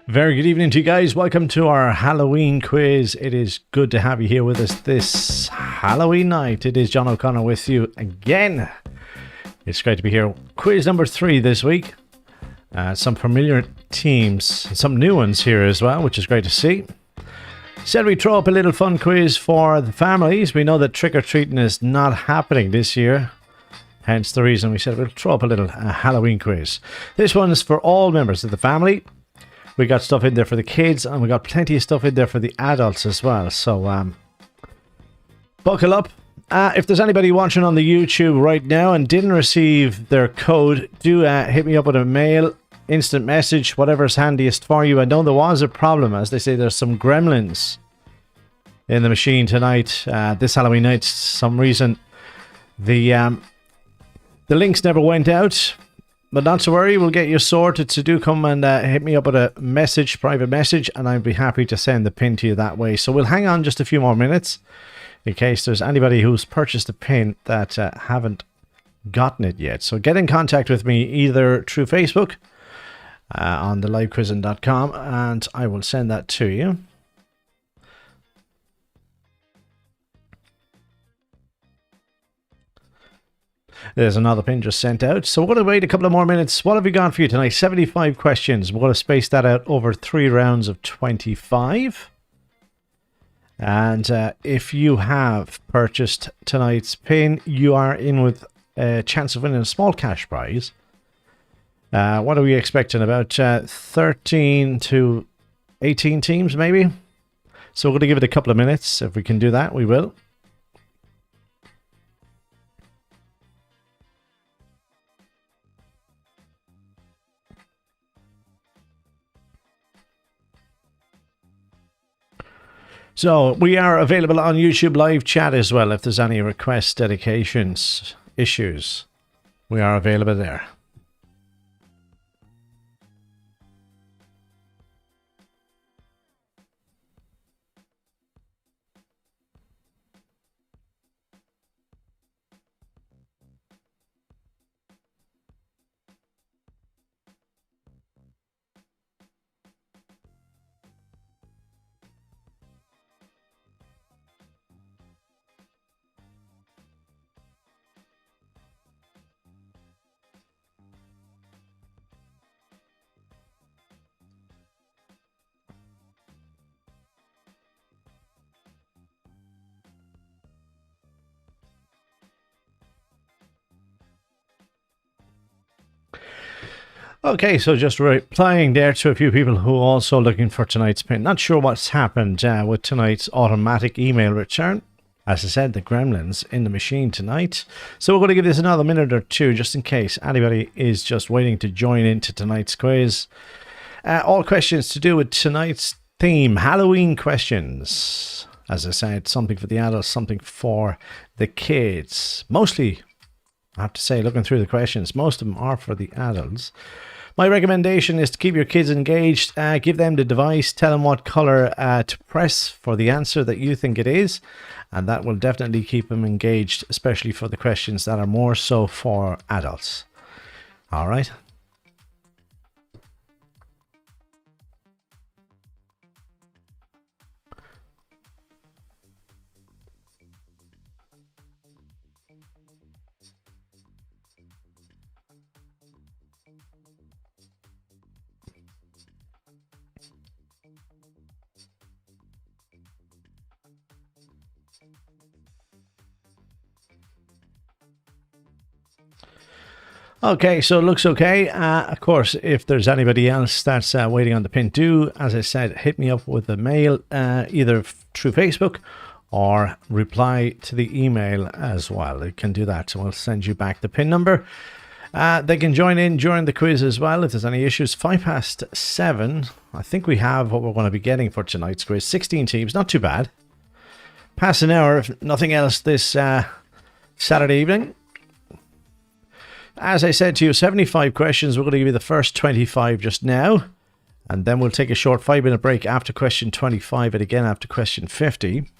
Very good evening to you guys. Welcome to our Halloween quiz. It is good to have you here with us this Halloween night. It is John O'Connor with you again. It's great to be here. Quiz number 3 this week. Some familiar teams, some new ones here as well, which is great to see. Said we throw up a little fun quiz for the families. We know that trick-or-treating is not happening this year. Hence the reason we said we'll throw up a little Halloween quiz. This one is for all members of the family. We got stuff in there for the kids, and we got plenty of stuff in there for the adults as well. So, buckle up. If there's anybody watching on the YouTube right now and didn't receive their code, do hit me up with a mail, instant message, whatever's handiest for you. I know there was a problem, as they say, there's some gremlins in the machine tonight. This Halloween night, some reason the links never went out. But not to worry, we'll get you sorted. So do come and hit me up with a message, private message, and I'd be happy to send the pin to you that way. So we'll hang on just a few more minutes in case there's anybody who's purchased a pin that haven't gotten it yet. So get in contact with me either through Facebook on thelivequizzing.com, and I will send that to you. There's another pin just sent out. So we're going to wait a couple of more minutes. What have we got for you tonight? 75 questions. We're going to space that out over 3 rounds of 25. And if you have purchased tonight's pin, you are in with a chance of winning a small cash prize. What are we expecting? About 13 to 18 teams, maybe? So we're going to give it a couple of minutes. If we can do that, we will. So we are available on YouTube live chat as well. If there's any requests, dedications, issues, we are available there. Okay, so just replying there to a few people who are also looking for tonight's pin. Not sure what's happened with tonight's automatic email return. As I said, the gremlins in the machine tonight. So we're going to give this another minute or two just in case anybody is just waiting to join into tonight's quiz. All questions to do with tonight's theme, Halloween questions. As I said, something for the adults, something for the kids. Mostly, I have to say, looking through the questions, most of them are for the adults. My recommendation is to keep your kids engaged. Give them the device. Tell them what color to press for the answer that you think it is. And that will definitely keep them engaged, especially for the questions that are more so for adults. All right. Okay, so it looks okay. Of course, if there's anybody else that's waiting on the pin, do, as I said, hit me up with a mail, either through Facebook or reply to the email as well. They can do that, so we'll send you back the pin number. They can join in during the quiz as well if there's any issues. 7:05. I think we have what we're going to be getting for tonight's quiz. 16 teams, not too bad. Past an hour, if nothing else, this Saturday evening. As I said to you, 75 questions. We're going to give you the first 25 just now. And then we'll take a short 5-minute break after question 25 and again after question 50.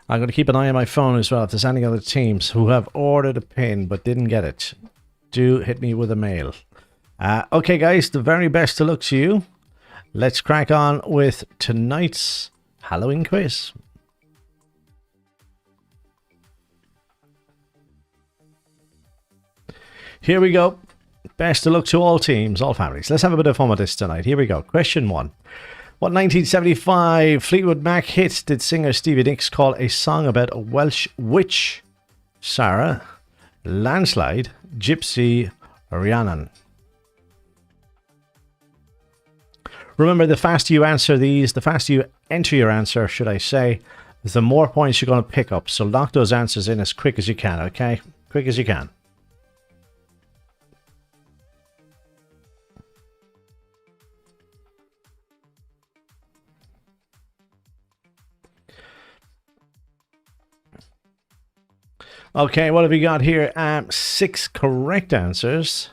I'm going to keep an eye on my phone as well. If there's any other teams who have ordered a pin but didn't get it, do hit me with a mail. Okay, guys, the very best of luck to you. Let's crack on with tonight's Halloween quiz. Here we go. Best of luck to all teams, all families. Let's have a bit of fun with this tonight. Here we go. Question 1. What 1975 Fleetwood Mac hit did singer Stevie Nicks call a song about a Welsh witch? Sarah, Landslide, Gypsy, Rhiannon. Remember, the faster you answer these, the faster you enter your answer, should I say, the more points you're going to pick up. So lock those answers in as quick as you can, okay? Quick as you can. Okay, what have we got here? 6 correct answers.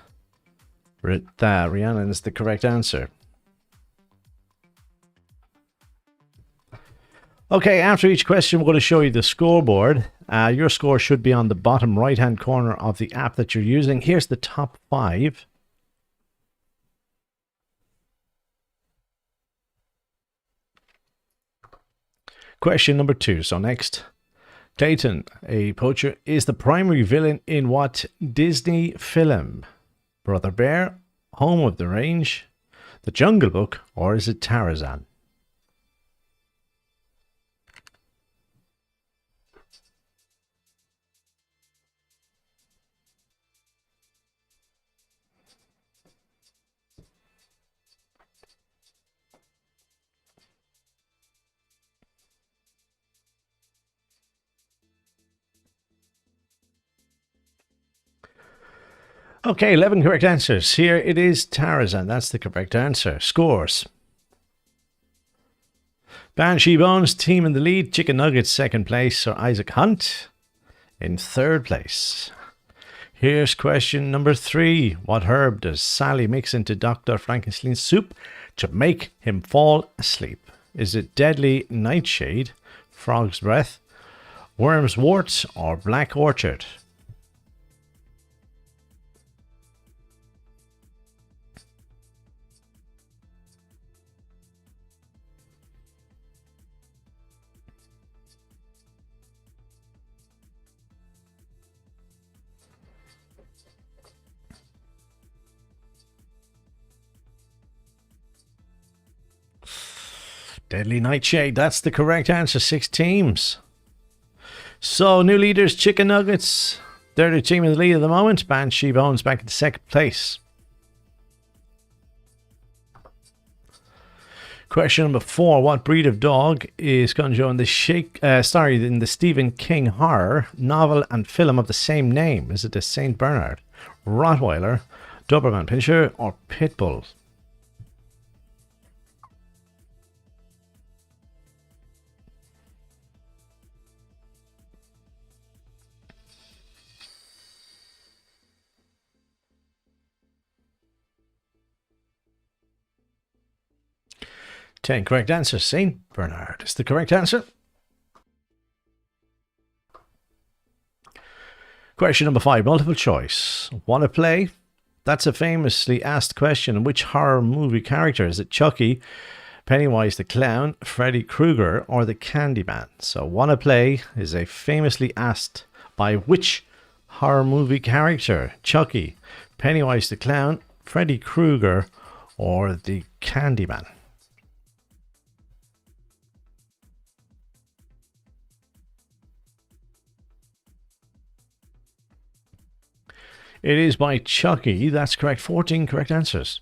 Rhiannon is the correct answer. Okay, after each question, we're going to show you the scoreboard. Your score should be on the bottom right-hand corner of the app that you're using. Here's the top 5. Question number 2. So next, Clayton, a poacher, is the primary villain in what Disney film? Brother Bear, Home of the Range, The Jungle Book, or is it Tarzan? Okay, 11 correct answers. Here it is Tarzan. That's the correct answer. Scores. Banshee Bones, team in the lead. Chicken Nuggets, second place. Sir Isaac Hunt in third place. Here's question number 3. What herb does Sally mix into Dr. Frankenstein's soup to make him fall asleep? Is it deadly nightshade, frog's breath, worm's wort, or black orchard? Deadly Nightshade, that's the correct answer. 6 teams. So, new leaders, Chicken Nuggets. They're the team in the lead at the moment. Banshee Bones back in second place. Question number 4. What breed of dog is going to show in the in the Stephen King horror novel and film of the same name? Is it the Saint Bernard, Rottweiler, Doberman Pinscher, or Pitbull? Ten correct answers. Saint Bernard is the correct answer. Question number 5, multiple choice. Want to play? That's a famously asked question. Which horror movie character? Is it Chucky, Pennywise the Clown, Freddy Krueger, or the Candyman? So, want to play is a famously asked by which horror movie character? Chucky, Pennywise the Clown, Freddy Krueger, or the Candyman? It is by Chucky. That's correct. 14 correct answers.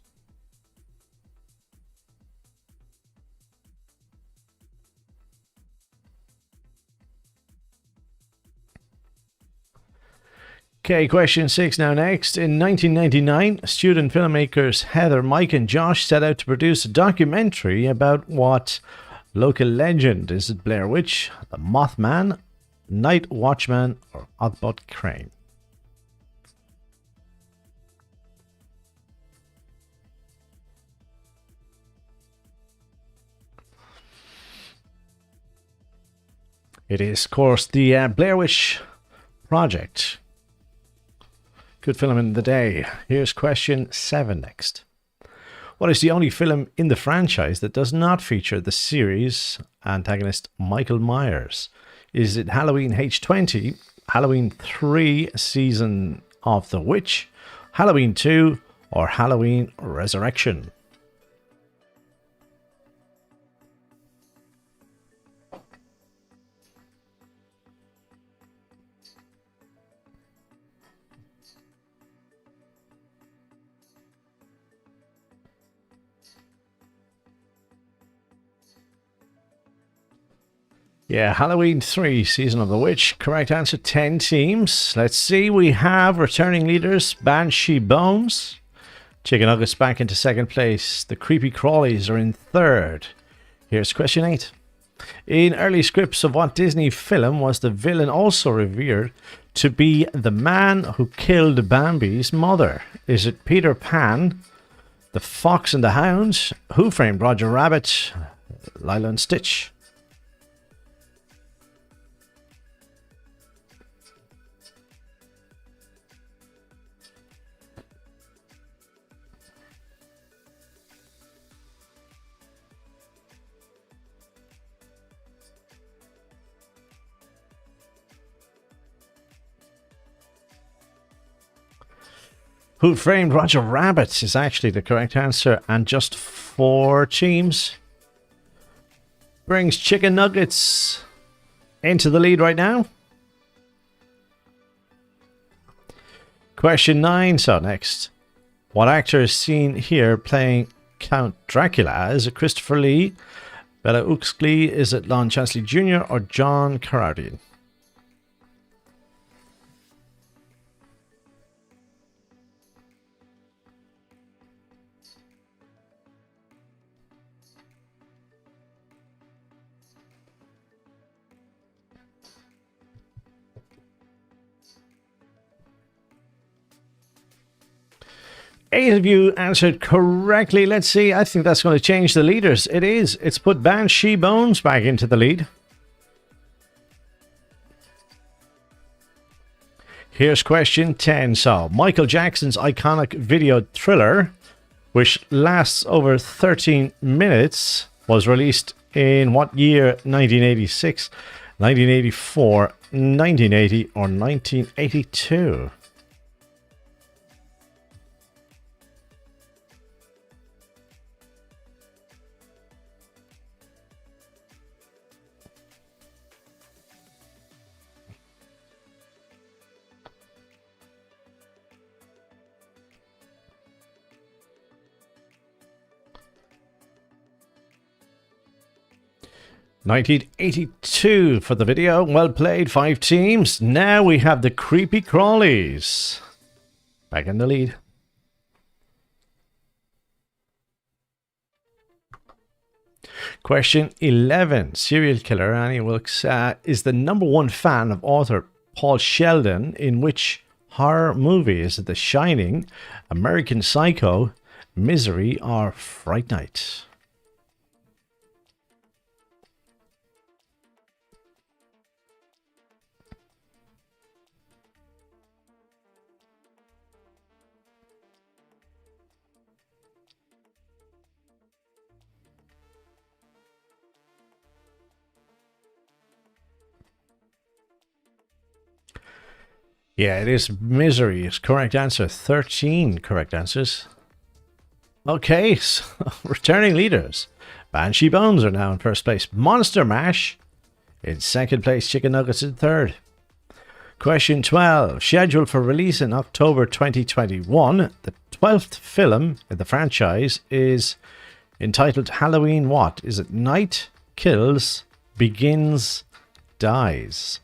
Okay, question 6 now next. In 1999, student filmmakers Heather, Mike and Josh set out to produce a documentary about what local legend? Is it Blair Witch, the Mothman, Night Watchman, or Oddbot Crane? It is, of course, the Blair Witch Project. Good film in the day. Here's question 7 next. What is the only film in the franchise that does not feature the series antagonist Michael Myers? Is it Halloween H20, Halloween 3 Season of the Witch, Halloween 2, or Halloween Resurrection? Yeah, Halloween 3, Season of the Witch. Correct answer, 10 teams. Let's see, we have returning leaders, Banshee Bones. Chicken Nuggets back into second place. The Creepy Crawlies are in third. Here's question 8. In early scripts of what Disney film was the villain also revered to be the man who killed Bambi's mother? Is it Peter Pan, The Fox and the Hound, Who Framed Roger Rabbit, Lilo and Stitch? Who Framed Roger Rabbit is actually the correct answer, and just 4 teams. Brings Chicken Nuggets into the lead right now. Question 9, so next. What actor is seen here playing Count Dracula? Is it Christopher Lee, Bela Uxklee, is it Lon Chaney Jr., or John Carradine? Eight of you answered correctly. Let's see. I think that's going to change the leaders. It is. It's put Banshee Bones back into the lead. Here's question 10. So, Michael Jackson's iconic video Thriller, which lasts over 13 minutes, was released in what year? 1986, 1984, 1980, or 1982? (1982) for the video. Well played, 5 teams. Now we have the Creepy Crawlies back in the lead. Question 11. Serial killer Annie Wilkes is the #1 fan of author Paul Sheldon in which horror movie? Is it The Shining, American Psycho, Misery, or Fright Night? Yeah, it is Misery. It's correct answer. 13 correct answers. Okay, so returning leaders. Banshee Bones are now in first place. Monster Mash in second place. Chicken Nuggets in third. Question 12. Scheduled for release in October 2021, the 12th film in the franchise is entitled Halloween what? Is it Night Kills, Begins, Dies?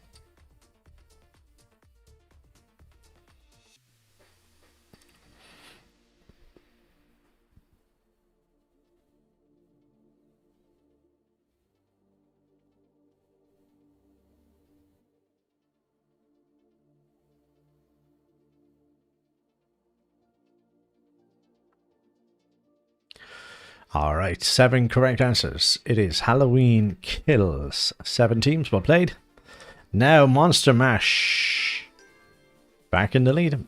All right, 7 correct answers. It is Halloween Kills. 7 teams, well played. Now Monster Mash back in the lead.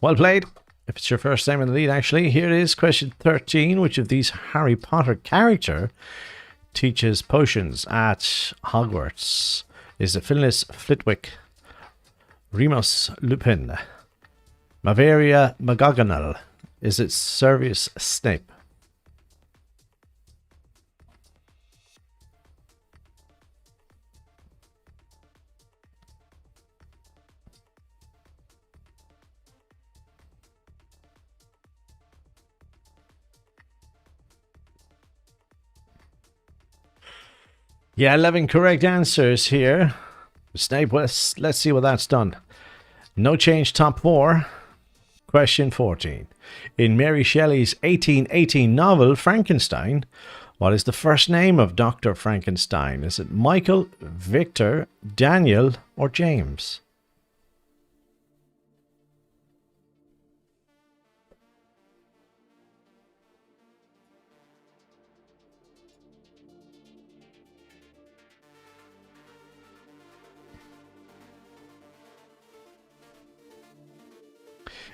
Well played. If it's your first time in the lead, actually, here it is. Question 13. Which of these Harry Potter character teaches potions at Hogwarts? Is it Phyllis Flitwick, Remus Lupin, Bavaria McGonagall? Is it Severus Snape? Yeah, 11 correct answers here. Snape West. Let's see what that's done. No change, top 4. Question 14. In Mary Shelley's 1818 novel, Frankenstein, what is the first name of Dr. Frankenstein? Is it Michael, Victor, Daniel, or James?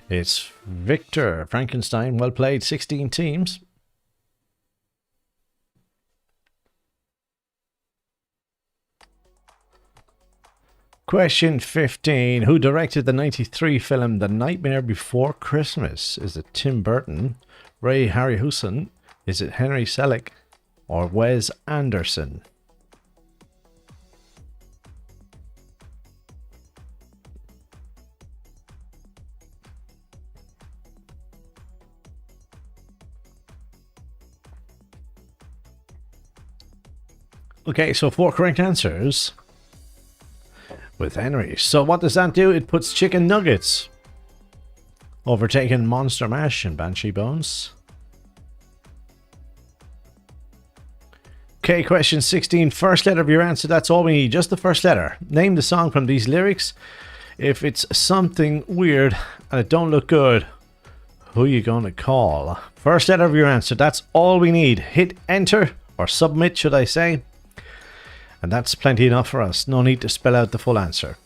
It's Victor Frankenstein. Well played. 16 teams. Question 15. Who directed the 93 film The Nightmare Before Christmas? Is it Tim Burton, Ray Harryhausen? Is it Henry Selick or Wes Anderson? Okay, so 4 correct answers with Henry. So what does that do? It puts Chicken Nuggets overtaking Monster Mash and Banshee Bones. Okay, question 16. First letter of your answer. That's all we need. Just the first letter. Name the song from these lyrics. If it's something weird and it don't look good, who are you going to call? First letter of your answer. That's all we need. Hit enter, or submit, should I say. And that's plenty enough for us. No need to spell out the full answer.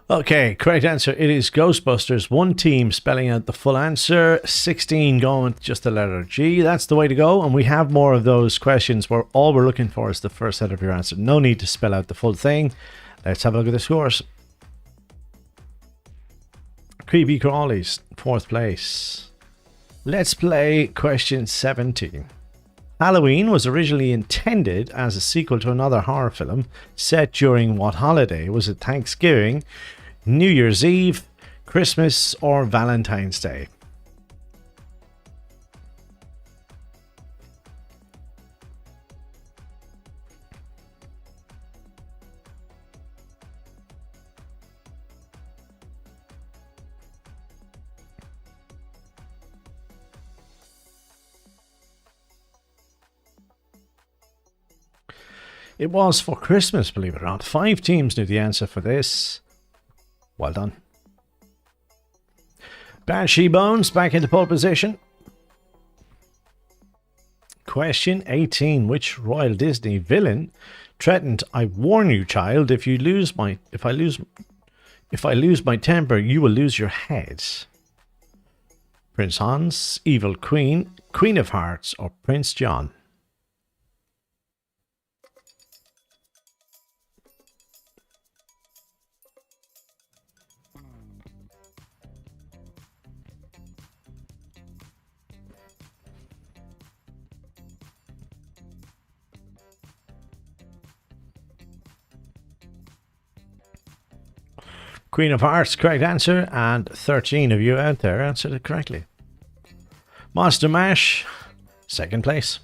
Okay, correct answer. It is Ghostbusters. 1 team spelling out the full answer. 16 going with just the letter G. That's the way to go. And we have more of those questions where all we're looking for is the first letter of your answer. No need to spell out the full thing. Let's have a look at the scores. Creepy Crawlies, 4th place. Let's play question 17. Halloween was originally intended as a sequel to another horror film set during what holiday? Was it Thanksgiving, New Year's Eve, Christmas, or Valentine's Day? It was for Christmas, believe it or not. 5 teams knew the answer for this. Well done. Banshee Bones back into pole position. Question 18. Which Royal Disney villain threatened, "I warn you, child, if I lose my temper, you will lose your head"? Prince Hans, Evil Queen, Queen of Hearts, or Prince John? Queen of Hearts, correct answer, and 13 of you out there answered it correctly. Monster Mash, 2nd place.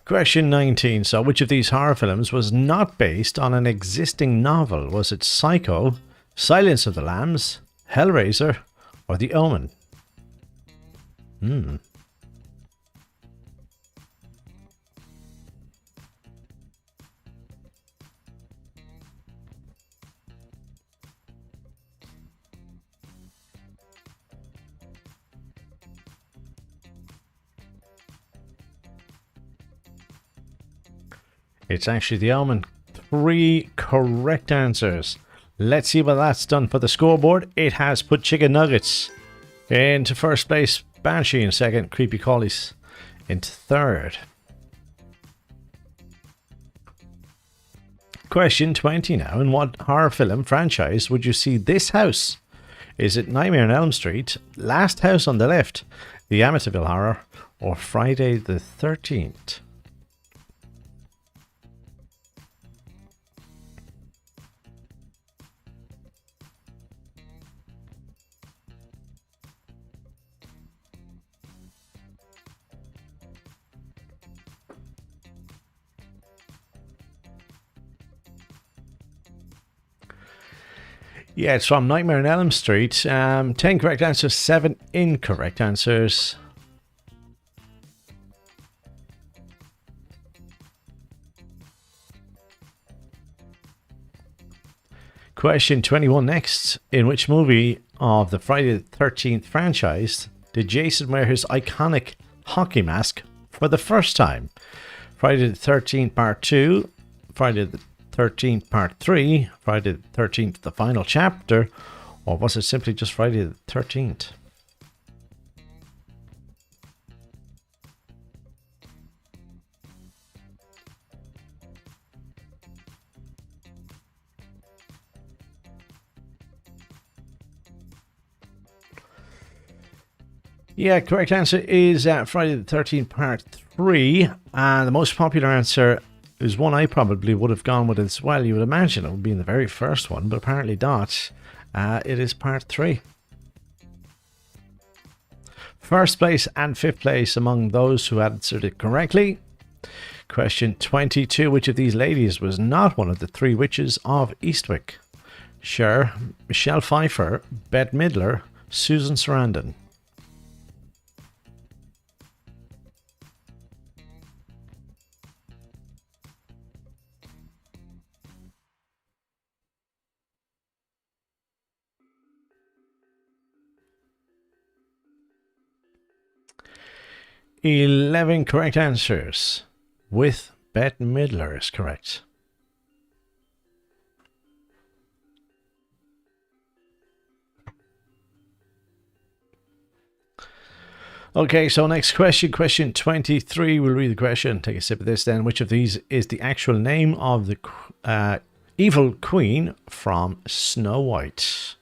Question 19. So, which of these horror films was not based on an existing novel? Was it Psycho, Silence of the Lambs, Hellraiser, or The Omen? It's actually the Omen. 3 correct answers. Let's see what that's done for the scoreboard. It has put Chicken Nuggets into first place, Banshee in second, Creepy Collies into third. Question 20 now. In what horror film franchise would you see this house? Is it Nightmare on Elm Street, Last House on the Left, The Amityville Horror, or Friday the 13th? Yeah, it's from Nightmare on Elm Street. 10 correct answers, 7 incorrect answers. Question 21 next. In which movie of the Friday the 13th franchise did Jason wear his iconic hockey mask for the first time? Friday the 13th Part 2, Friday the 13th Part 3, Friday the 13th the final chapter, or was it simply just Friday the 13th? Yeah, correct answer is Friday the 13th Part 3. And the most popular answer is one I probably would have gone with as well. You would imagine it would be in the very first one, but apparently not. It is Part 3. First place and fifth place among those who answered it correctly. Question 22. Which of these ladies was not one of the 3 witches of Eastwick? Cher, Michelle Pfeiffer, Bette Midler, Susan Sarandon. Eleven correct answers, with Bette Midler is correct. Okay, so next question, question 23. We'll read the question. Take a sip of this then. Which of these is the actual name of the evil queen from Snow White?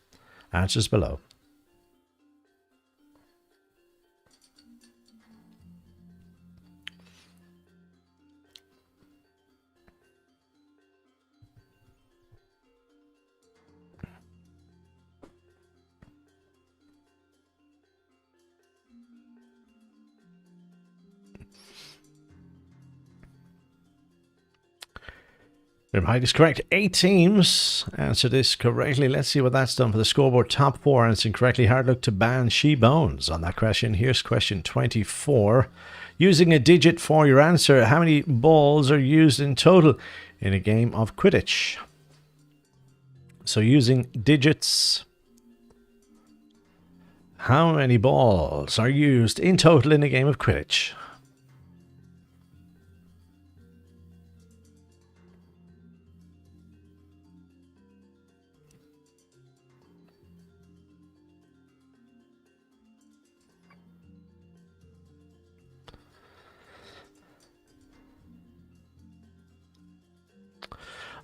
Answers below. Height is correct. 8 teams answered this correctly. Let's see what that's done for the scoreboard. Top 4 answering correctly. Hard luck to Banshee Bones on that question. Here's question 24. Using a digit for your answer, how many balls are used in total in a game of Quidditch? So using digits, how many balls are used in total in a game of Quidditch?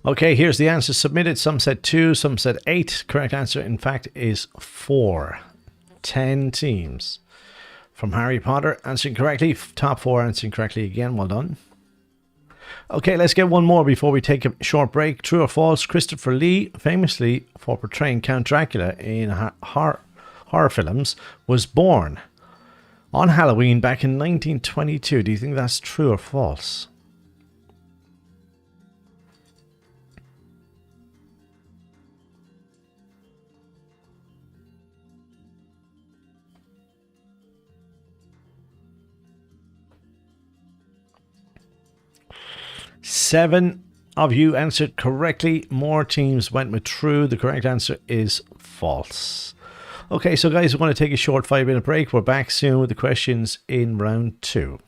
Okay, here's the answer submitted. Some said 2, some said 8. Correct answer, in fact, is 4. 10 teams from Harry Potter answering correctly. Top 4 answering correctly again. Well done. Okay, let's get one more before we take a short break. True or false? Christopher Lee, famously for portraying Count Dracula in horror films, was born on Halloween back in 1922. Do you think that's true or false? Seven of you answered correctly. More teams went with true. The correct answer is false. Okay, so guys, we're going to take a short 5-minute break. We're back soon with the questions in round 2.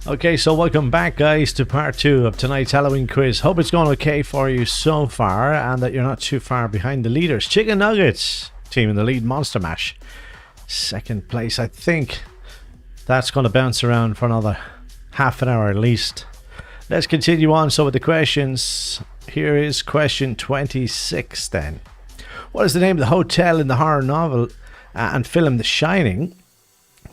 Okay, so welcome back, guys, to part 2 of tonight's Halloween quiz. Hope it's going okay for you so far and that you're not too far behind the leaders. Chicken Nuggets, team in the lead, Monster Mash. Second place, I think that's going to bounce around for another half an hour at least. Let's continue on. So with the questions, here is question 26 then. What is the name of the hotel in the horror novel and film The Shining?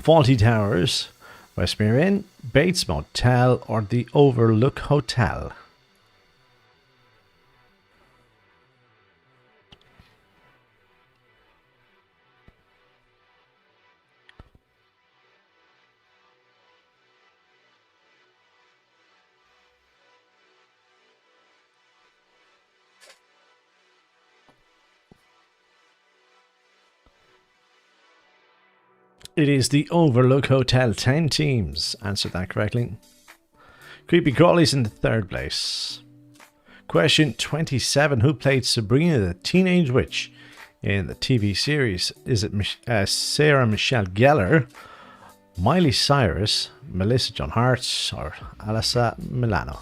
Fawlty Towers, Westmere Inn, Bates Motel, or the Overlook Hotel? It is the Overlook Hotel. 10 teams answered that correctly. Creepy Crawly's in the third place. Question 27. Who played Sabrina the Teenage Witch in the TV series? Is it Sarah Michelle Gellar, Miley Cyrus, Melissa Joan Hart, or Alyssa Milano?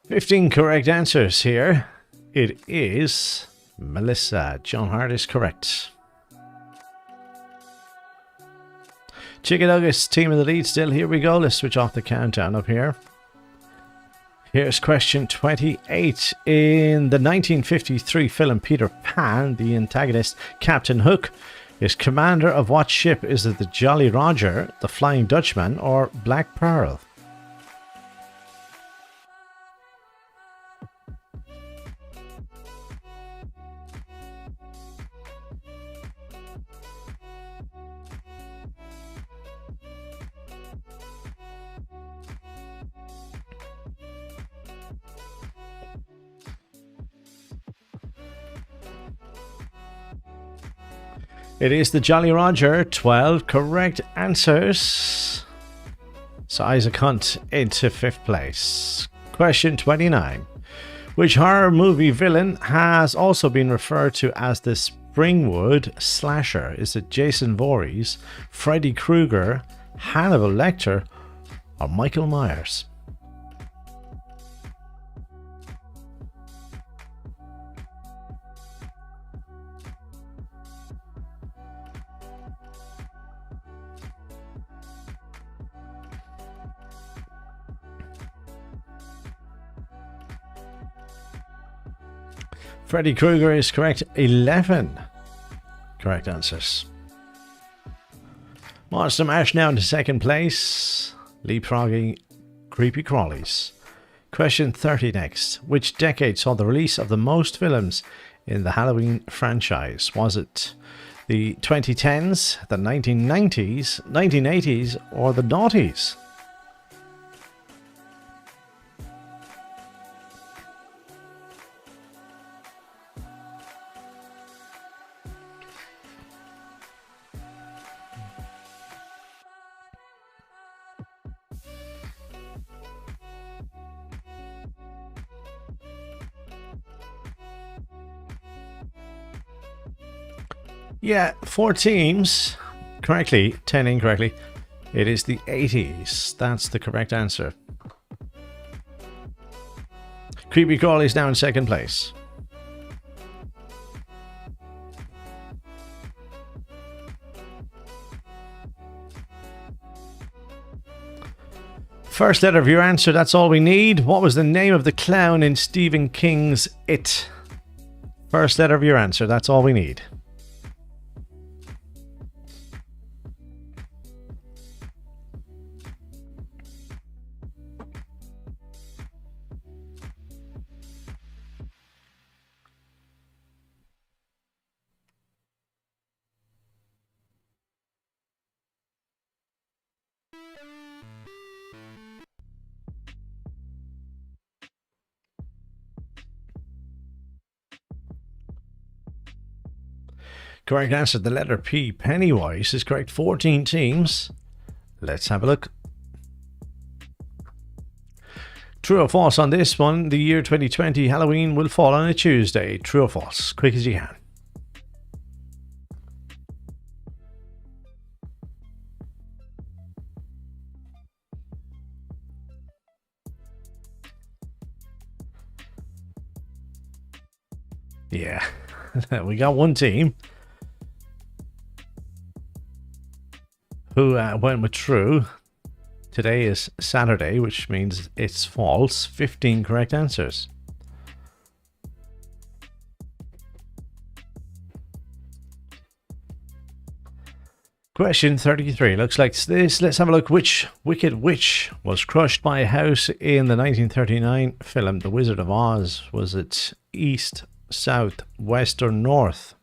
Fifteen correct answers here. It is Melissa Joan Hart is correct. Chicken Nuggets, team in the lead still. Here we go. Let's switch off the countdown up here. Here's question 28. In the 1953 film Peter Pan, the antagonist, Captain Hook, Is commander of what ship? Is it the Jolly Roger, the Flying Dutchman, or Black Pearl? It is the Jolly Roger. 12 correct answers. So Isaac Hunt into 5th place. Question 29. Which horror movie villain has also been referred to as the Springwood Slasher? Is it Jason Voorhees, Freddy Krueger, Hannibal Lecter, or Michael Myers? Freddy Krueger is correct. 11 correct answers. Monster Mash now into 2nd place. Leapfrogging Creepy Crawlies. Question 30 next. Which decade saw the release of the most films in the Halloween franchise? Was it the 2010s, the 1990s, 1980s, or the noughties? Yeah, 4 teams correctly, 10 incorrectly. It is the 80s. That's the correct answer. Creepy Crawly is now in 2nd place. First letter of your answer, that's all we need. What was the name of the clown in Stephen King's It? First letter of your answer, that's all we need. Correct answer, the letter P, Pennywise, is correct. 14 teams. Let's have a look. True or false on this one? The year 2020 Halloween will fall on a Tuesday. True or false? Quick as you can. Yeah, we got one team who went with true. Today is Saturday, which means it's false. 15 correct answers. Question 33 looks like this. Let's have a look. Which wicked witch was crushed by a house in the 1939 film The Wizard of Oz? Was it east, south, west, or north?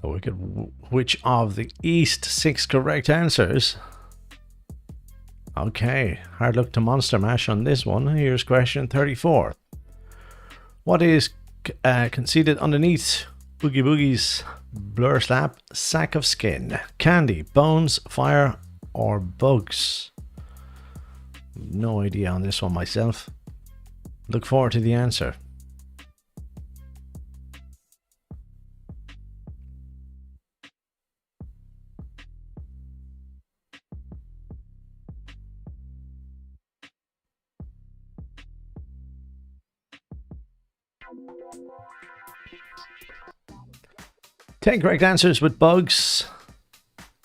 The wicked witch of the east. 6 correct answers. Okay, hard luck to Monster Mash on this one. Here's question 34. What is conceded underneath Boogie Boogie's blur slap sack of skin? Candy, bones, fire, or bugs? No idea on this one myself. Look forward to the answer. 10 correct answers with bugs.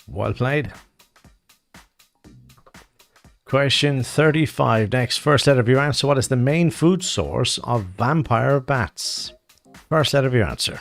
Well played. Question 35 next. First letter of your answer. What is the main food source of vampire bats? First letter of your answer.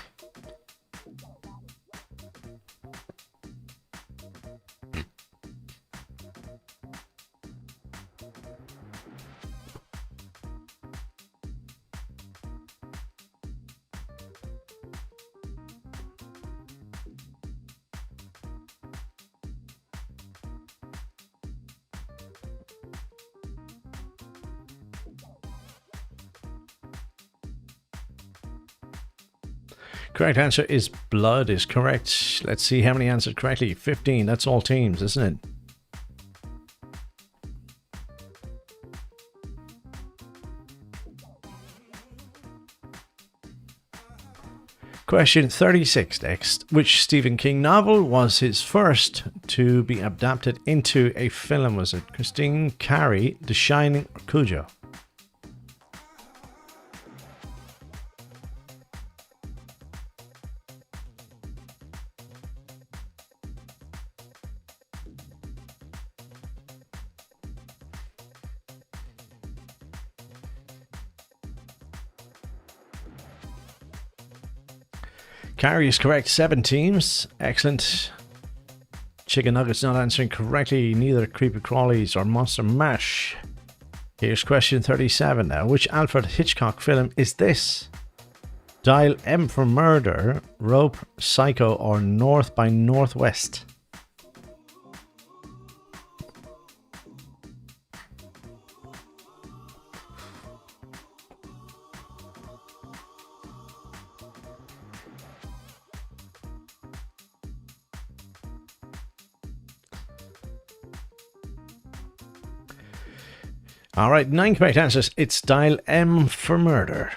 Correct answer is blood is correct. Let's see how many answered correctly. 15. That's all teams, isn't it? Question 36 next. Which Stephen King novel was his first to be adapted into a film? Was it Christine, Carrie, The Shining, or Cujo? Carrie is correct. 7 teams. Excellent. Chicken Nuggets not answering correctly. Neither Creepy Crawlies or Monster Mash. Here's question 37 now. Which Alfred Hitchcock film is this? Dial M for Murder, Rope, Psycho, or North by Northwest? All right, 9 correct answers. It's Dial M for Murder.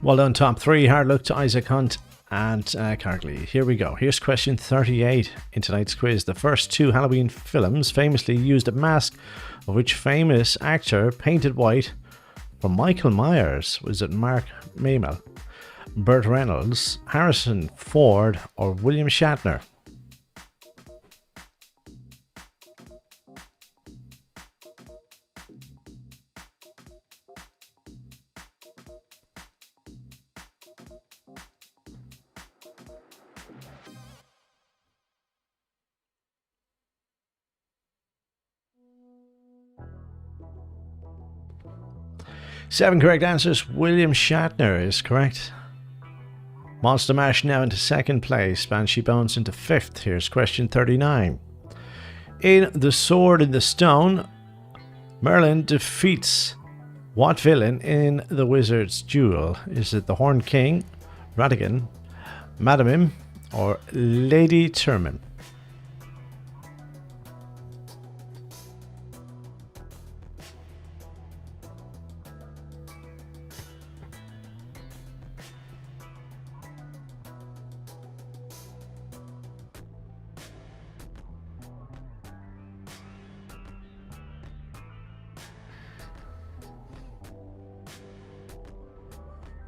Well done, top 3. Hard luck to Isaac Hunt and Cargley. Here we go. Here's question 38 in tonight's quiz. The first 2 Halloween films famously used a mask of which famous actor painted white for Michael Myers? Was it Mark Hamill, Burt Reynolds, Harrison Ford, or William Shatner? Seven correct answers. William Shatner is correct. Monster Mash now into second place. Banshee Bones into fifth. Here's question 39. In The Sword in the Stone, Merlin defeats what villain in the Wizard's Duel? Is it the Horned King, Ratigan, Madamim, or Lady Termin?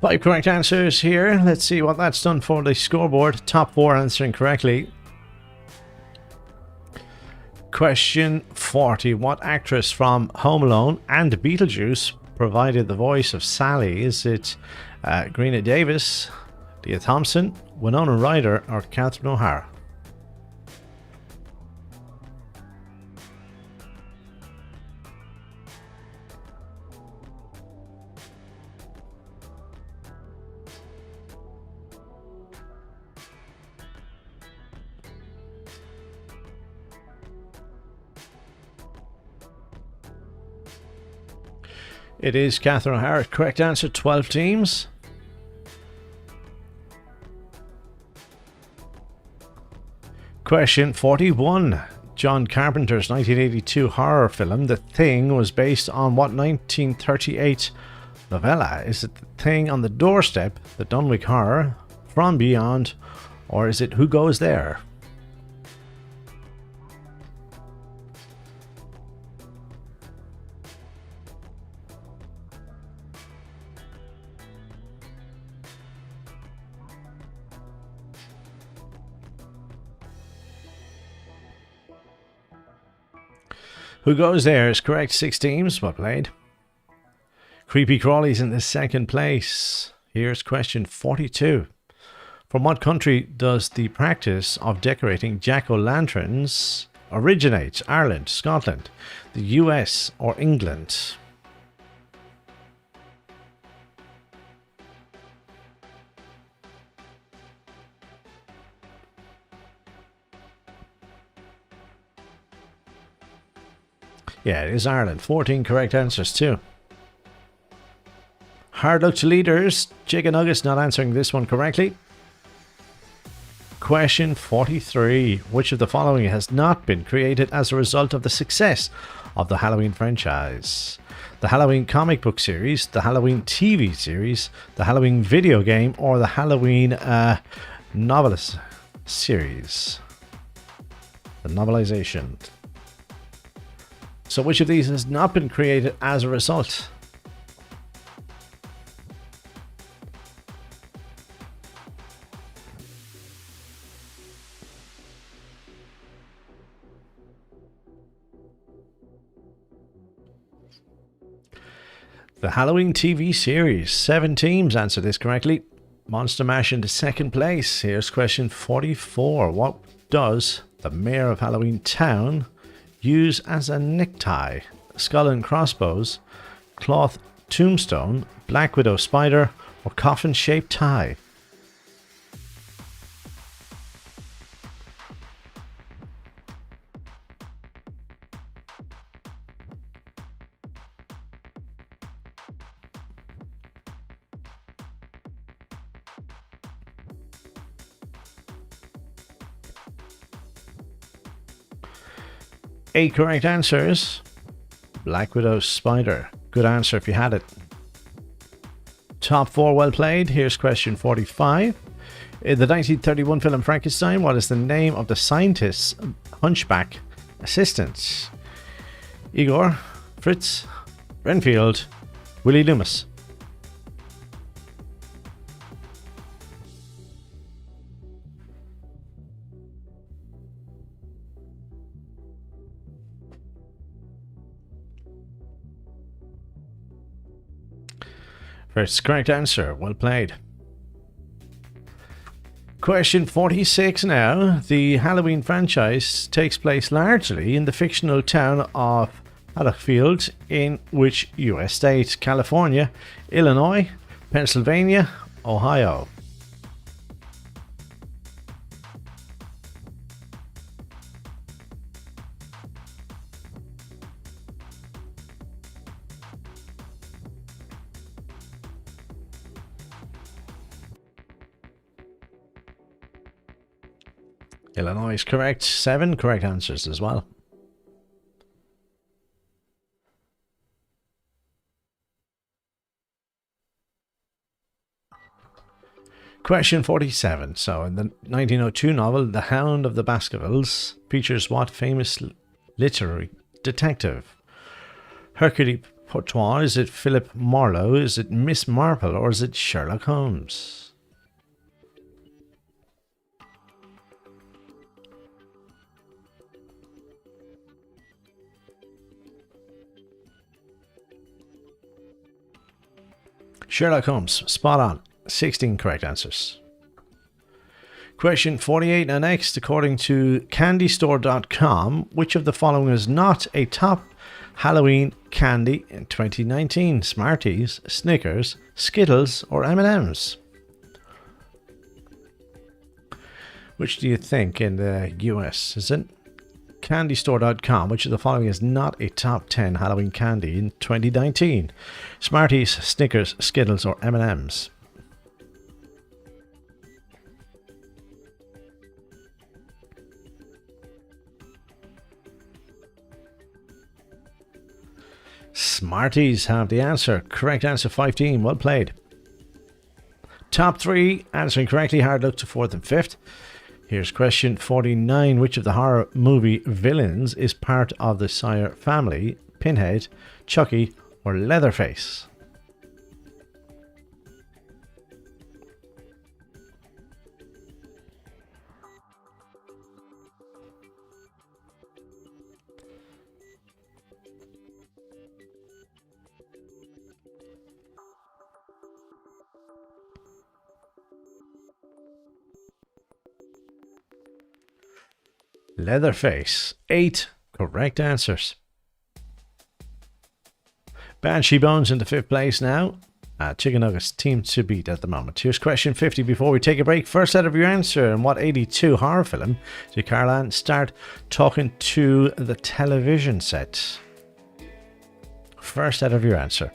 Five correct answers here. Let's see what that's done for the scoreboard. Top 4 answering correctly. Question 40. What actress from Home Alone and Beetlejuice provided the voice of Sally? Is it Greena Davis, Leah Thompson, Winona Ryder, or Catherine O'Hara? It is Catherine O'Hara. Correct answer, 12 teams. Question 41. John Carpenter's 1982 horror film The Thing was based on what 1938 novella? Is it The Thing on the Doorstep, The Dunwich Horror, From Beyond, or is it Who Goes There? Who Goes There is correct. 6 teams. Well played. Creepy Crawlies in the second place. Here's question 42. From what country does the practice of decorating jack-o'-lanterns originate? Ireland, Scotland, the US, or England? Yeah, it is Ireland. 14 correct answers too. Hard luck to leaders. Chicken Nuggets not answering this one correctly. Question 43. Which of the following has not been created as a result of the success of the Halloween franchise? The Halloween comic book series, the Halloween TV series, the Halloween video game, or the Halloween novelist series? The novelization. So which of these has not been created as a result? The Halloween TV series. 7 teams answered this correctly. Monster Mash into second place. Here's question 44. What does the mayor of Halloween Town use as a necktie? Skull and crossbows, cloth tombstone, black widow spider, or coffin shaped tie? Eight correct answers. Black Widow Spider. Good answer if you had it. Top 4 well played. Here's question 45. In the 1931 film Frankenstein, what is the name of the scientist's hunchback assistant? Igor, Fritz, Renfield, Willie Loomis. First correct answer. Well played. Question 46 now. The Halloween franchise takes place largely in the fictional town of Haddonfield in which US state? California, Illinois, Pennsylvania, Ohio. Illinois is correct. 7 correct answers as well. Question 47. So, in the 1902 novel, The Hound of the Baskervilles features what famous literary detective? Hercule Poirot, is it Philip Marlowe, is it Miss Marple, or is it Sherlock Holmes? Sherlock Holmes, spot on. 16 correct answers. Question 48 now next. According to candystore.com, which of the following is not a top Halloween candy in 2019? Smarties, Snickers, Skittles, or M&M's? Which do you think in the US? Is it candystore.com? Which of the following is not a top 10 Halloween candy in 2019? Smarties, Snickers, Skittles, or M&M's? Smarties have the answer. Correct answer 15. Well played. Top 3 answering correctly. Hard luck to 4th and 5th. Here's question 49. Which of the horror movie villains is part of the Sire family? Pinhead, Chucky, or Leatherface? Leatherface. 8 correct answers. Banshee Bones into 5th place now. Chicken Nuggets team to beat at the moment. Here's question 50 before we take a break. First out of your answer. In what 82 horror film did Carl start talking to the television set? First out of your answer.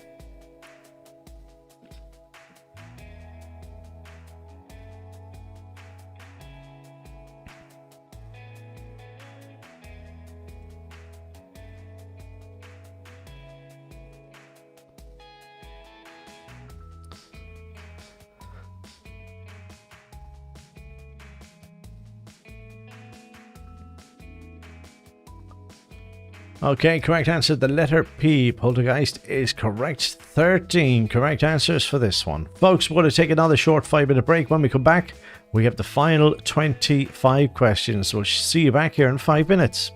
Okay, correct answer. The letter P, Poltergeist, is correct. 13 correct answers for this one. Folks, we're going to take another short 5-minute break. When we come back, we have the final 25 questions. We'll see you back here in 5 minutes.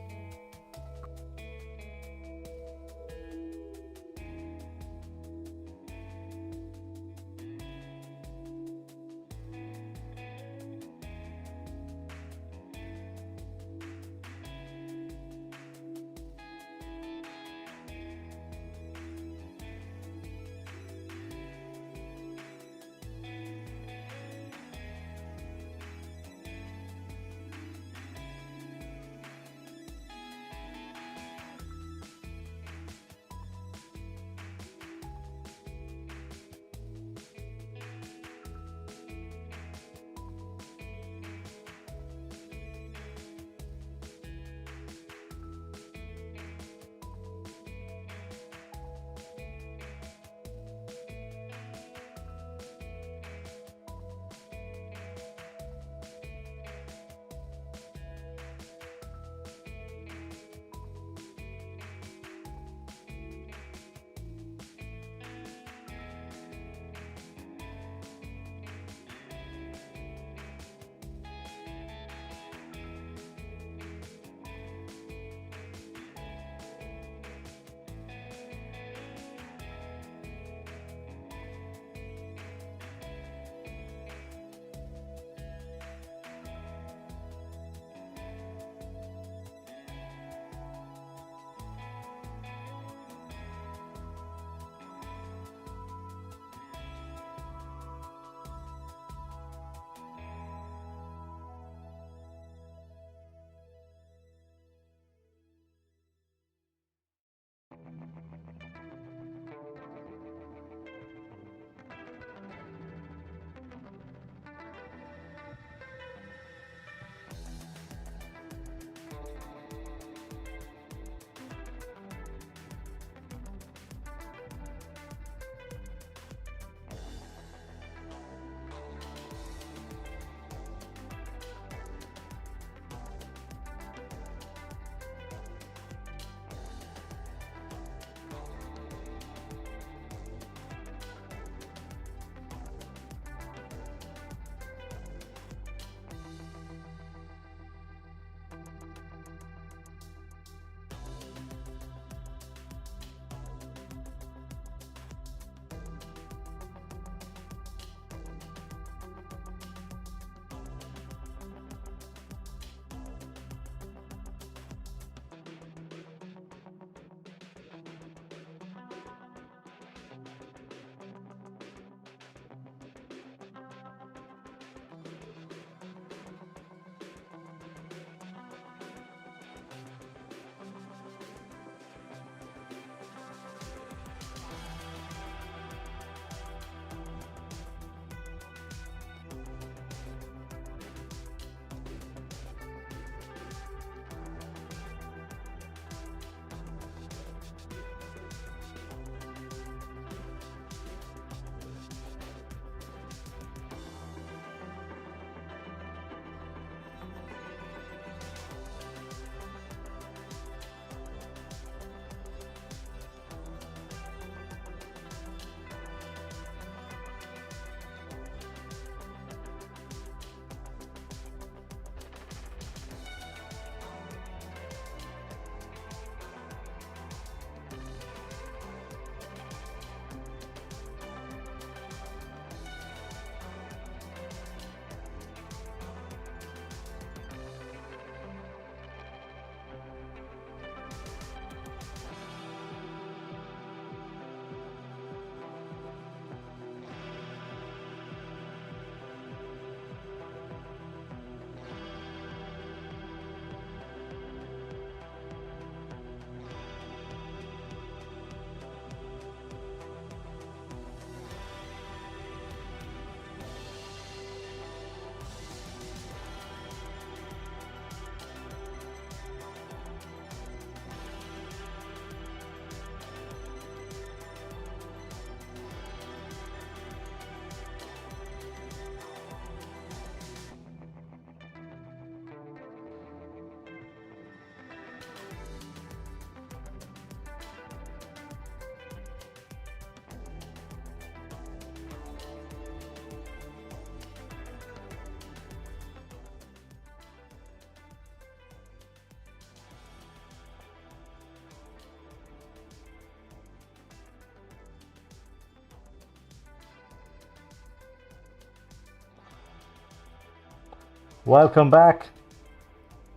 Welcome back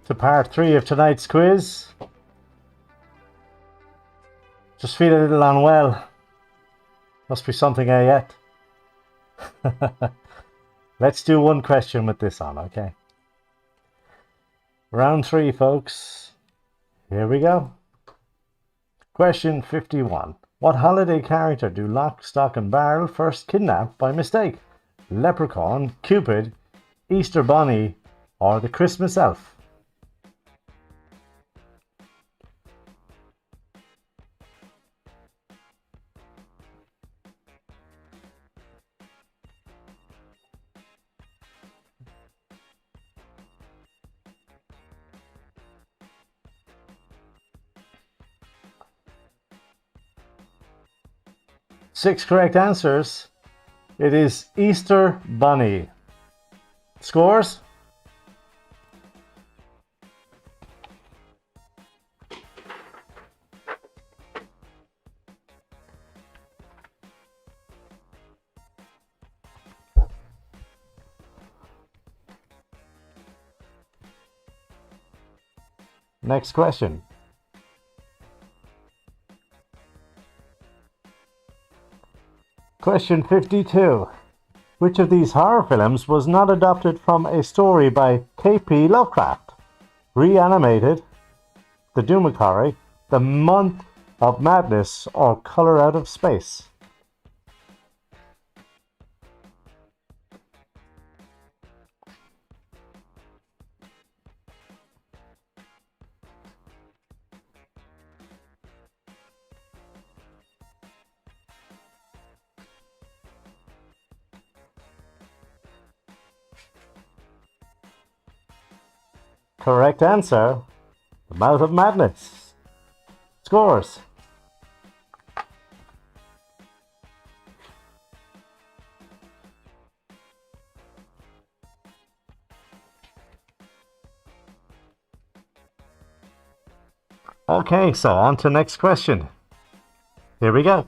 to part 3 of tonight's quiz. Just feel a little unwell. Must be something I ate. Let's do one question with this on, okay? Round 3, folks. Here we go. Question 51. What holiday character do Lock, Stock and Barrel first kidnap by mistake? Leprechaun, Cupid, Easter Bunny, or the Christmas Elf? Six correct answers. It is Easter Bunny. Scores? Next question. Question 52. Which of these horror films was not adapted from a story by K.P. Lovecraft? Reanimated, The Doomacary, The Month of Madness, or Color Out of Space? Correct answer, The Mouth of Madness. Scores. Okay, so on to next question. Here we go.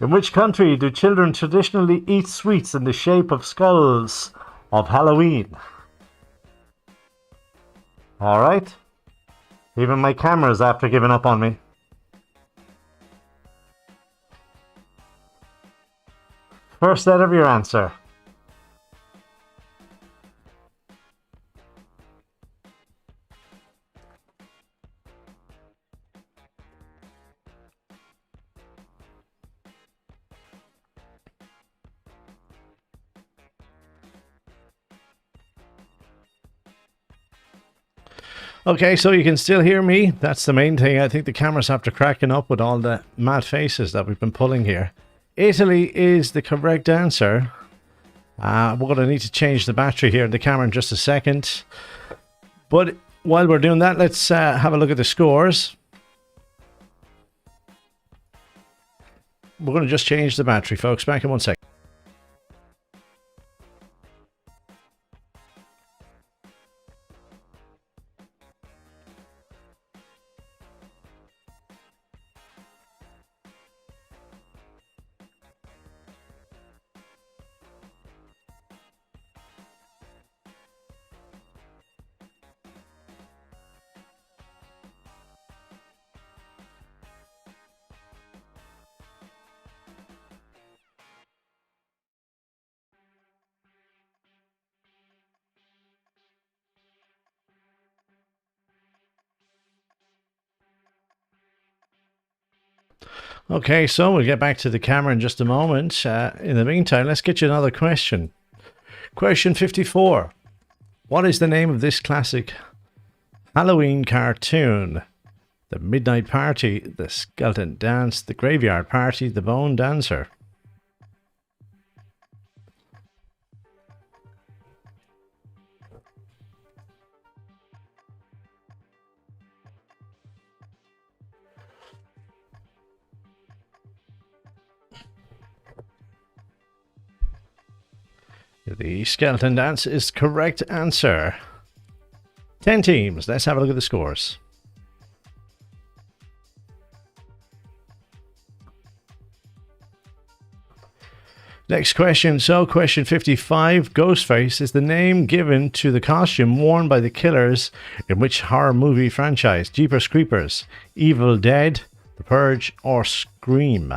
In which country do children traditionally eat sweets in the shape of skulls of Halloween? Alright. Even my camera's after giving up on me. First letter of your answer. Okay, so you can still hear me. That's the main thing. I think the camera's after cracking up with all the mad faces that we've been pulling here. Italy is the correct answer. We're going to need to change the battery here in the camera in just a second. But while we're doing that, let's have a look at the scores. We're going to just change the battery, folks. Back in 1 second. Okay, so we'll get back to the camera in just a moment. In the meantime, let's get you another question. Question 54. What is the name of this classic Halloween cartoon? The Midnight Party, The Skeleton Dance, The Graveyard Party, The Bone Dancer. The Skeleton Dance is the correct answer. 10 teams. Let's have a look at the scores. Next question. So, question 55. Ghostface is the name given to the costume worn by the killers in which horror movie franchise? Jeepers Creepers, Evil Dead, The Purge, or Scream?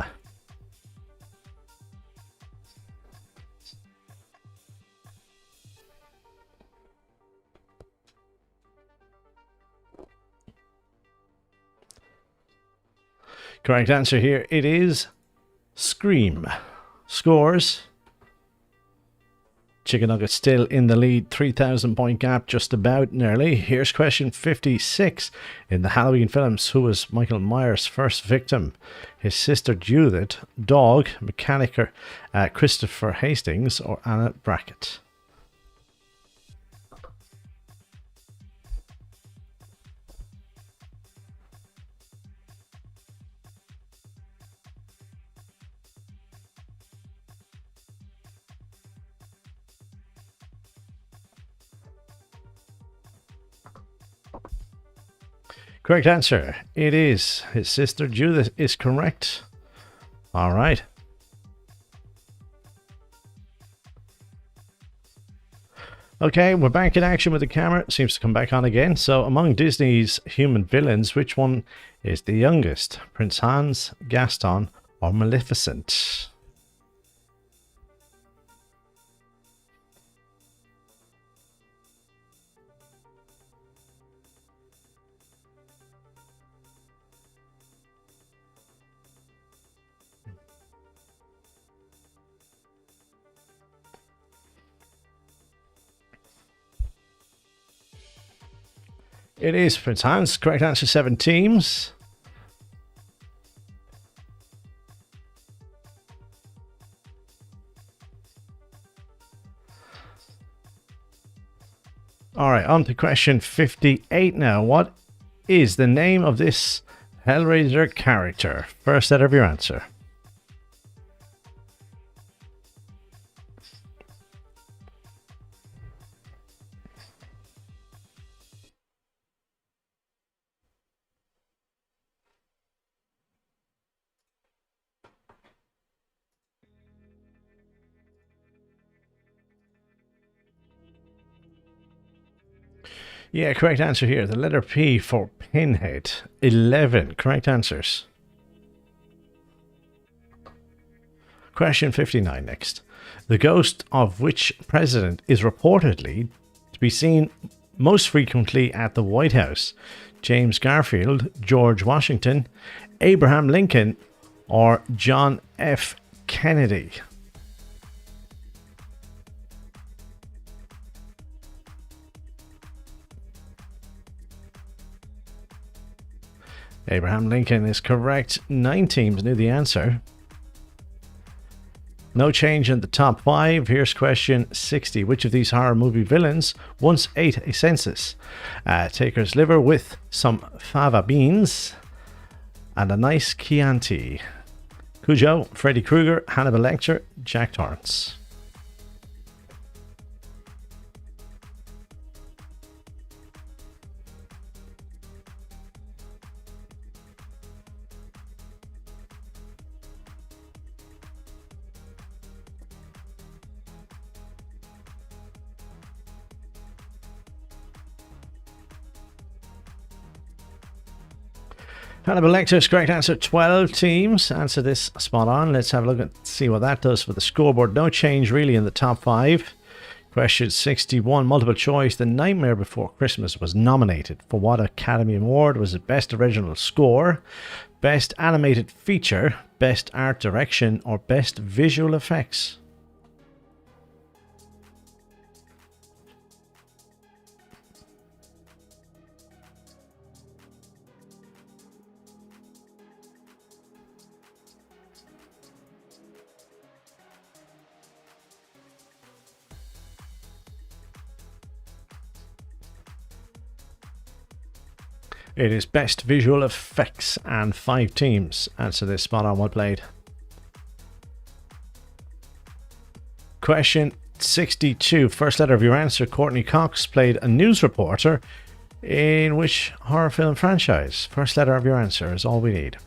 Correct answer here. It is Scream. Scores. Chicken Nugget still in the lead. 3,000 point gap, just about, nearly. Here's question 56. In the Halloween films, who was Michael Myers' first victim? His sister Judith, dog, mechanic Christopher Hastings, or Anna Brackett? Correct answer. It is his sister Judith is correct. All right. Okay, we're back in action with the camera. It seems to come back on again. So among Disney's human villains, which one is the youngest? Prince Hans, Gaston, or Maleficent? It is Prince Hans. Correct answer, 7 teams. All right, on to question 58 now. What is the name of this Hellraiser character? First letter of your answer. Yeah, correct answer here. The letter P for Pinhead. 11 correct answers. Question 59 next. The ghost of which president is reportedly to be seen most frequently at the White House? James Garfield, George Washington, Abraham Lincoln, or John F. Kennedy? Abraham Lincoln is correct. 9 teams knew the answer. No change in the top 5. Here's question 60. Which of these horror movie villains once ate a census? Taker's liver with some fava beans and a nice Chianti. Cujo, Freddy Krueger, Hannibal Lecter, Jack Torrance. Hannibal Lecter is correct answer. 12 teams answer this spot on. Let's have a look and see what that does for the scoreboard. No change really in the top 5. Question 61, multiple choice. The Nightmare Before Christmas was nominated for what Academy Award? Was it Best Original Score, Best Animated Feature, Best Art Direction, or Best Visual Effects? It is Best Visual Effects, and 5 teams answer this spot on. Well played. Question 62. First letter of your answer. Courtney Cox played a news reporter in which horror film franchise? First letter of your answer is all we need.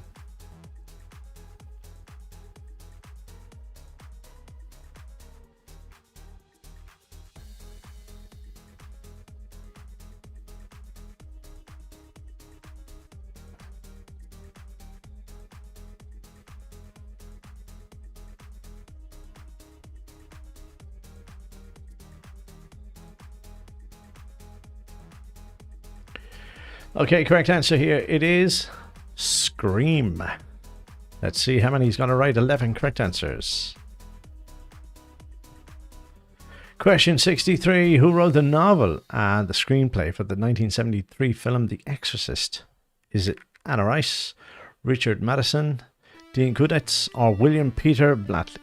Okay, correct answer here. It is Scream. Let's see how many he's going to write. 11 correct answers. Question 63. Who wrote the novel and the screenplay for the 1973 film The Exorcist? Is it Anna Rice, Richard Madison, Dean Kudetz, or William Peter Blatty?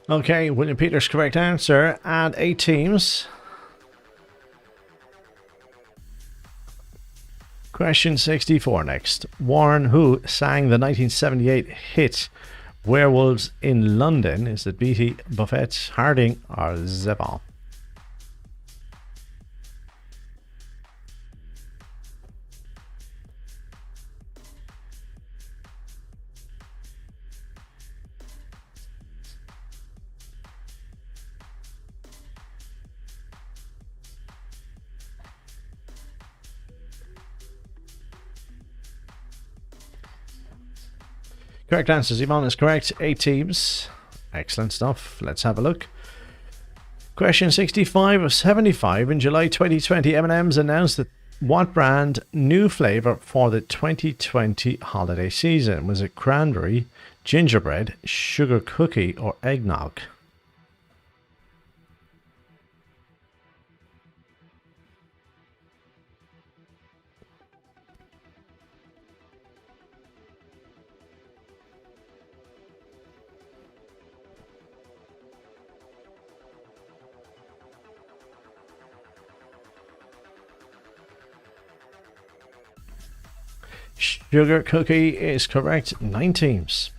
Okay, William Peters, correct answer, and 8 teams. Question 64 next. Warren, who sang the 1978 hit Werewolves in London? Is it Beatty, Buffett, Harding, or Zevon? Correct answer, Yvonne is correct. 8 teams. Excellent stuff. Let's have a look. Question 65 of 75. In July 2020, M&M's announced that what brand new flavour for the 2020 holiday season? Was it cranberry, gingerbread, sugar cookie, or eggnog? Sugar cookie is correct. 9 teams.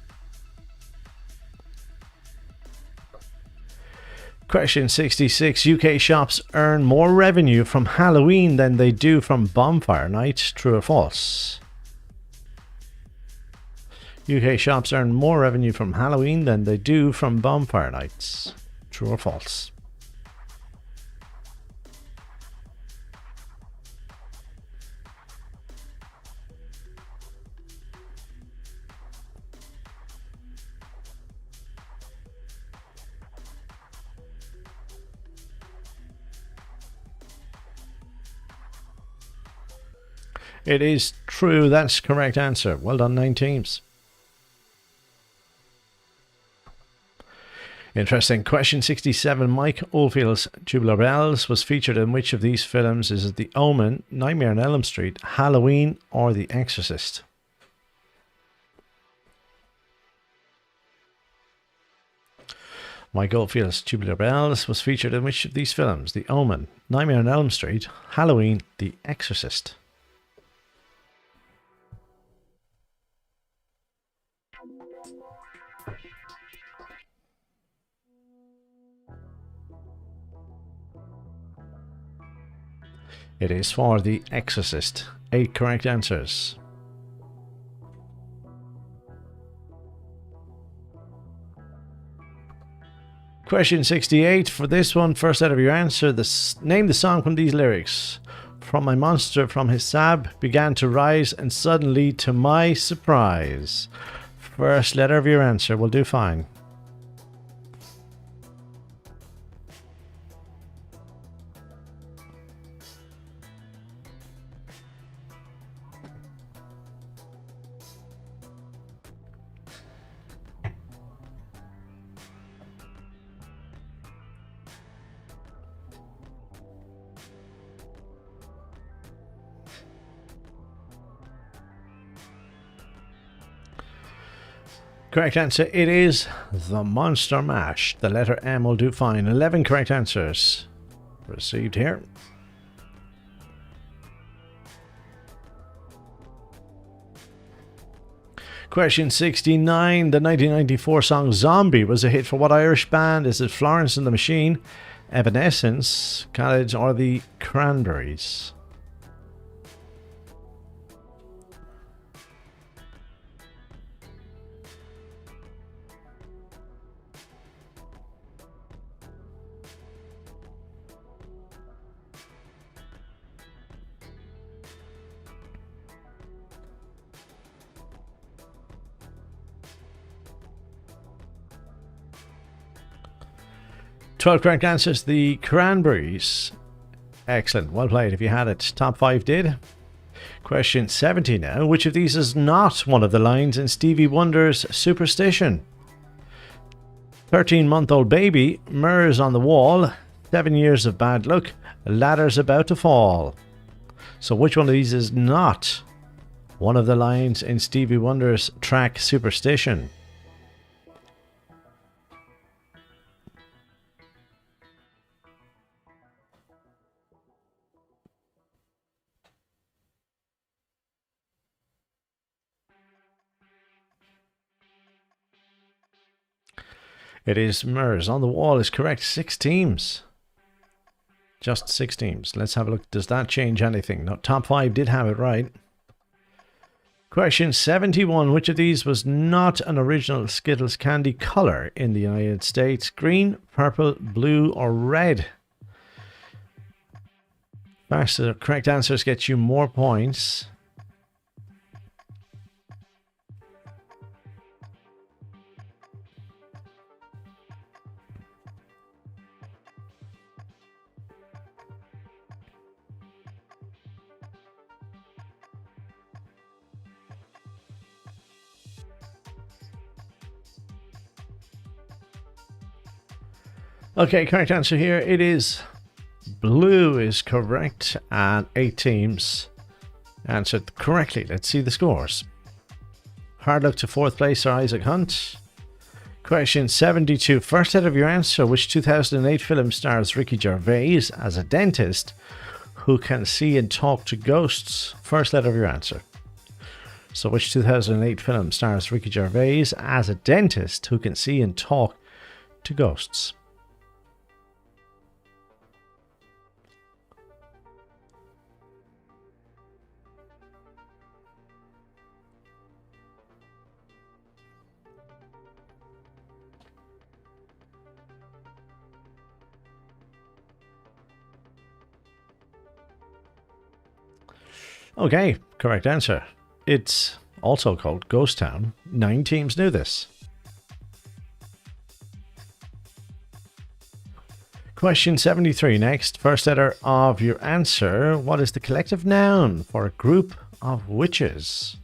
Question 66. UK shops earn more revenue from Halloween than they do from Bonfire Night. True or false? UK shops earn more revenue from Halloween than they do from Bonfire Nights. True or false? It is true. That's correct answer. Well done, 9 teams. Interesting. Question 67. Mike Oldfield's Tubular Bells was featured in which of these films? Is it The Omen, Nightmare on Elm Street, Halloween, or The Exorcist? Mike Oldfield's Tubular Bells was featured in which of these films? The Omen, Nightmare on Elm Street, Halloween, The Exorcist. It is for The Exorcist. 8 correct answers. Question 68. For this one, first out of your answer, name the song from these lyrics. From my monster from his sab began to rise, and suddenly to my surprise. First letter of your answer will do fine. Correct answer, it is The Monster Mash. The letter M will do fine. 11 correct answers received here. Question 69. The 1994 song Zombie was a hit for what Irish band? Is it Florence and the Machine, Evanescence, Khalid, or the Cranberries? 12 correct answers. The Cranberries. Excellent. Well played if you had it. Top 5 did. Question 70 now. Which of these is not one of the lines in Stevie Wonder's Superstition? 13-month-old baby, mirrors on the wall, 7 years of bad luck, ladder's about to fall. So which one of these is not one of the lines in Stevie Wonder's track Superstition? It is mirrors on the wall is correct. 6 teams. Just 6 teams. Let's have a look. Does that change anything? No, top 5 did have it right. Question 71. Which of these was not an original Skittles candy color in the United States? Green, purple, blue, or red? Faster correct answers get you more points. Okay, correct answer here. It is blue is correct, and 8 teams answered correctly. Let's see the scores. Hard luck to 4th place, Sir Isaac Hunt. Question 72. First letter of your answer. Which 2008 film stars Ricky Gervais as a dentist who can see and talk to ghosts? First letter of your answer. So which 2008 film stars Ricky Gervais as a dentist who can see and talk to ghosts? Okay, correct answer. It's also called Ghost Town. 9 teams knew this. Question 73 next. First letter of your answer. What is the collective noun for a group of witches?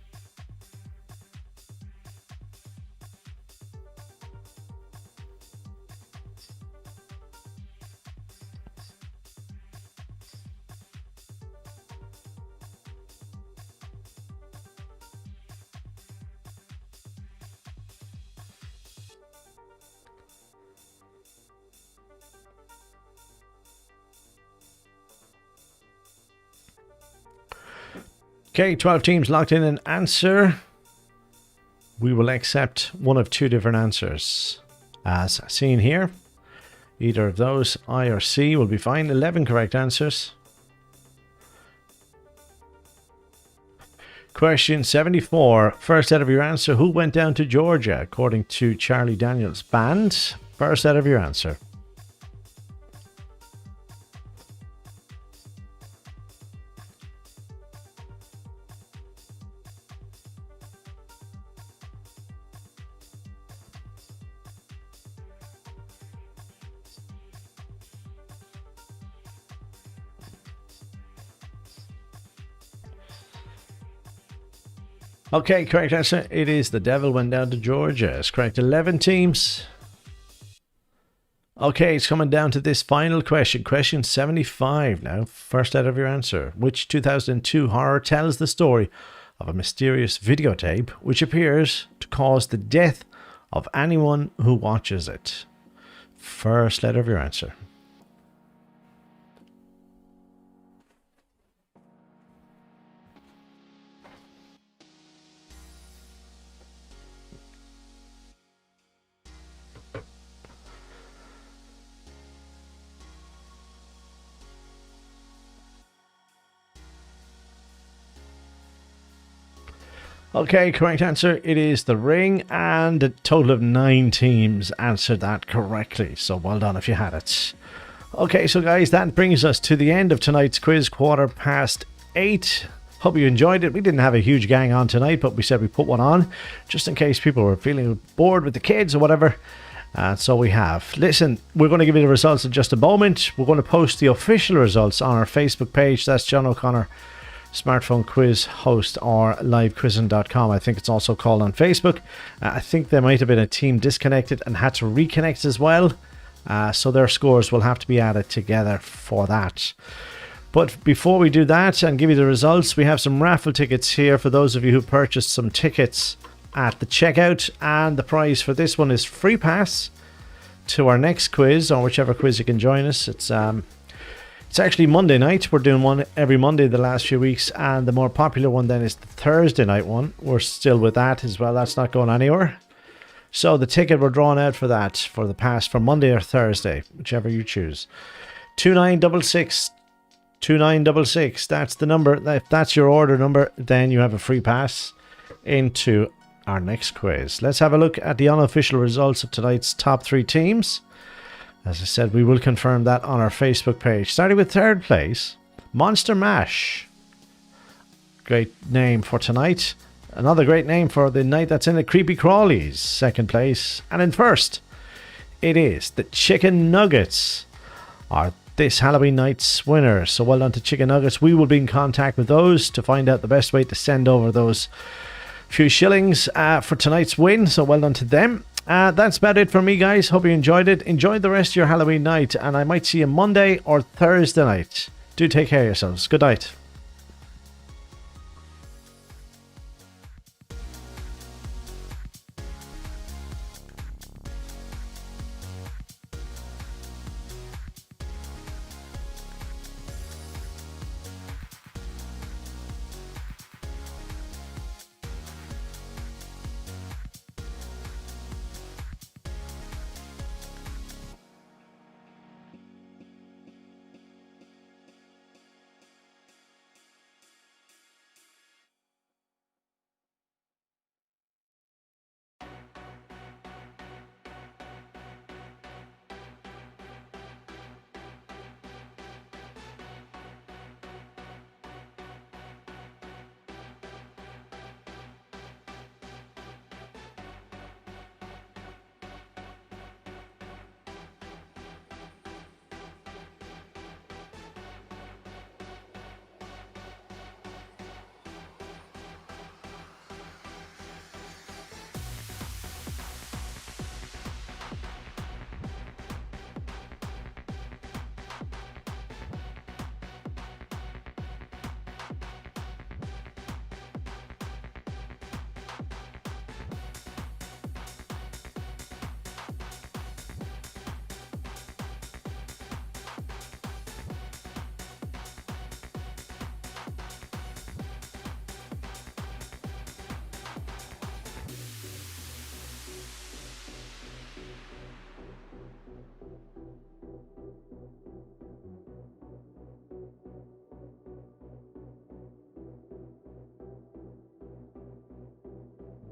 Okay, 12 teams locked in an answer. We will accept one of 2 different answers. As seen here, either of those, I or C, will be fine. 11 correct answers. Question 74. First letter of your answer. Who went down to Georgia according to Charlie Daniels' band? First letter of your answer. Okay, correct answer. It is The Devil Went Down to Georgia. It's correct. 11 teams. Okay, it's coming down to this final question. Question 75 now. First letter of your answer. Which 2002 horror tells the story of a mysterious videotape which appears to cause the death of anyone who watches it? First letter of your answer. Okay, correct answer. It is The Ring, and a total of 9 teams answered that correctly. So well done if you had it. Okay, so guys, that brings us to the end of tonight's quiz, 8:15. Hope you enjoyed it. We didn't have a huge gang on tonight, but we said we put one on just in case people were feeling bored with the kids or whatever. And so we have. Listen, we're going to give you the results in just a moment. We're going to post the official results on our Facebook page. That's John O'Connor Smartphone Quiz Host, or livequizzing.com. I think it's also called on Facebook. I think there might have been a team disconnected and had to reconnect as well. So their scores will have to be added together for that. But before we do that and give you the results, we have some raffle tickets here for those of you who purchased some tickets at the checkout. And the prize for this one is free pass to our next quiz, or whichever quiz you can join us. It's actually Monday night. We're doing one every Monday the last few weeks, and the more popular one then is the Thursday night one. We're still with that as well. That's not going anywhere. So the ticket we're drawing out for that, for the pass for Monday or Thursday, whichever you choose. 2966 2966. That's the number. If that's your order number, then you have a free pass into our next quiz. Let's have a look at the unofficial results of tonight's top 3 teams. As I said, we will confirm that on our Facebook page. Starting with third place, Monster Mash. Great name for tonight. Another great name for the night that's in the Creepy Crawlies. Second place. And in first, it is the Chicken Nuggets, are this Halloween night's winners. So well done to Chicken Nuggets. We will be in contact with those to find out the best way to send over those few shillings for tonight's win. So well done to them. That's about it for me, guys. Hope you enjoyed it. Enjoy the rest of your Halloween night, and I might see you Monday or Thursday night. Do take care of yourselves. Good night.